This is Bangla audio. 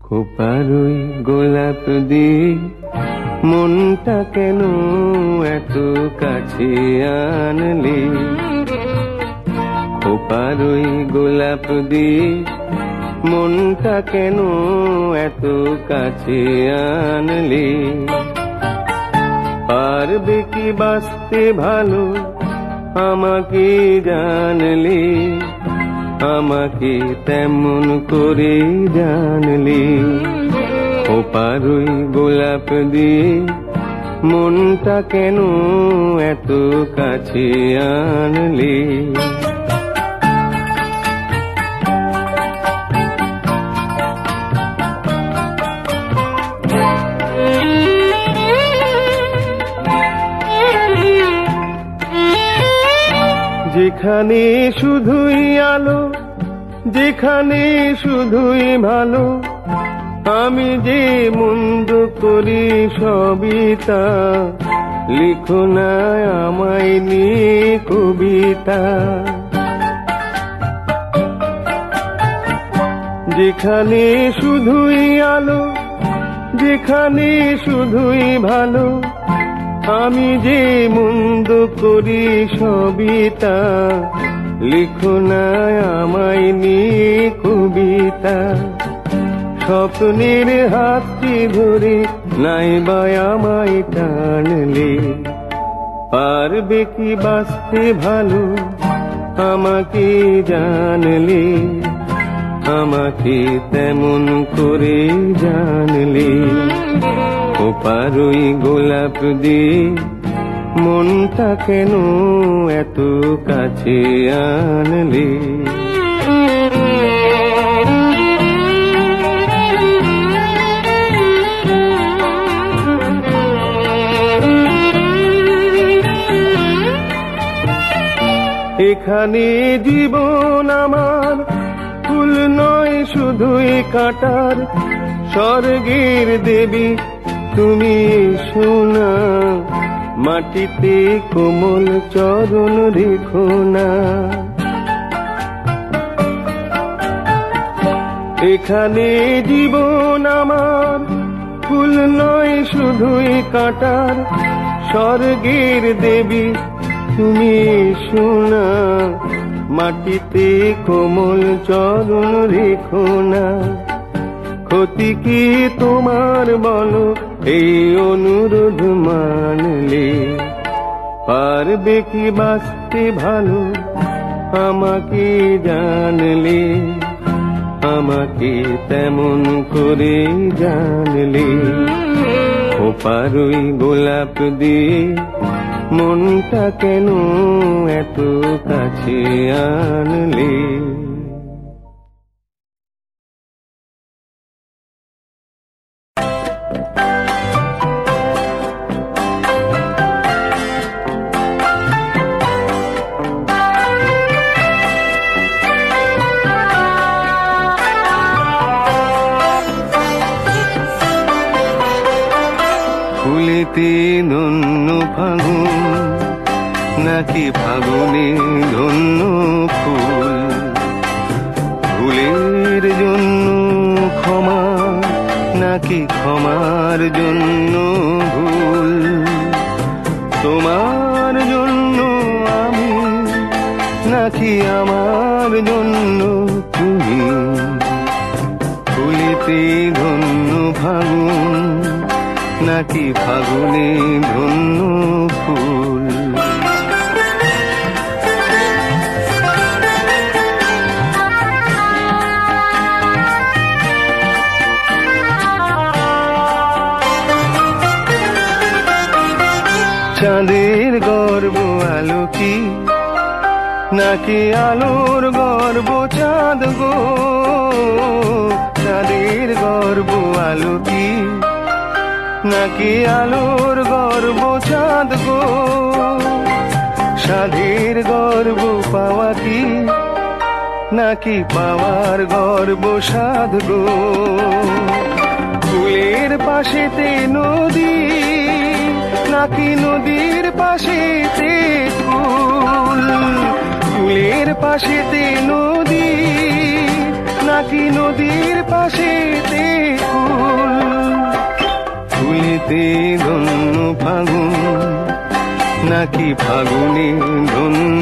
খোপারই গোলাপ দিয়ে মনটা কেন এত কাছে আনলি? খোপারই গোলাপ দিয়ে মনটা কেন এত কাছে আনলি? পারবে কি বাঁচতে ভালো আমাকে জানলি? আমাকে তেমন করে জানলি? খোপারই গোলাপ দিয়ে মনটা কেন এত কাছে আনলি? যেখানে শুধুই আলো, যেখানে শুধুই ভালো, আমি যে মন্দ করি সবই তা। লিখো না আমায় নিয়ে কবিতা। যেখানে শুধুই আলো, যেখানে শুধুই ভালো, আমি যে মন্দ করি সবই তা। লিখো না আমায় নিয়ে কবিতা। স্বপ্নের হাতটি ধরে নাইবা আমায় টানলে? পারবে কি বাঁচতে ভালো আমাকে জানলে? আমাকে তেমন করে জানলে? খোপারই গোলাপ দিয়ে মনটা কেন এত কাছে আনলে? এখানে জীবন আমার ফুল নয় শুধুই কাঁটার। স্বর্গের দেবী তুমি সোনা, মাটিতে কোমল চরণ রেখো না। এখানে জীবন আমার ফুল নয় শুধুই কাঁটার। স্বর্গের দেবী তুমি সোনা, মাটিতে কোমল চরণ রেখো না। ক্ষতি কি তোমার বলো এই অনুরোধ মানলে? পারবে কি বাঁচতে ভালো আমাকে জানলে? আমাকে তেমন করে জানলে? খোপারই গোলাপ দিয়ে মনটা কেন এত কাছে আনলে? ফুলেতে ধন্য ফাগুন নাকি ফাগুনে ধন্য ফুল? ভুলের জন্য ক্ষমা নাকি ক্ষমার জন্য ভুল? তোমার জন্য আমি নাকি আমার জন্য তুমি? ফুলেতে ধন্য ফাগুন নাকি ফাগুনে ধন্য ফুল? চাঁদের গর্ব আলো কি নাকি আলোর গর্ব চাঁদ গো? চাঁদের গর্ব আলো কি নাকি আলোর গর্ব চাঁদ গো? সাধের গর্ব পাওয়া কি নাকি পাওয়ার গর্ব সাধ গো? ফুলের পাশেতে নদী নাকি নদীর পাশেতে ফুল? ফুলের পাশেতে নদী নাকি নদীর পাশেতে পাশিতে ধন্য ফাগুন, নাকি ফাগুনে ধন্য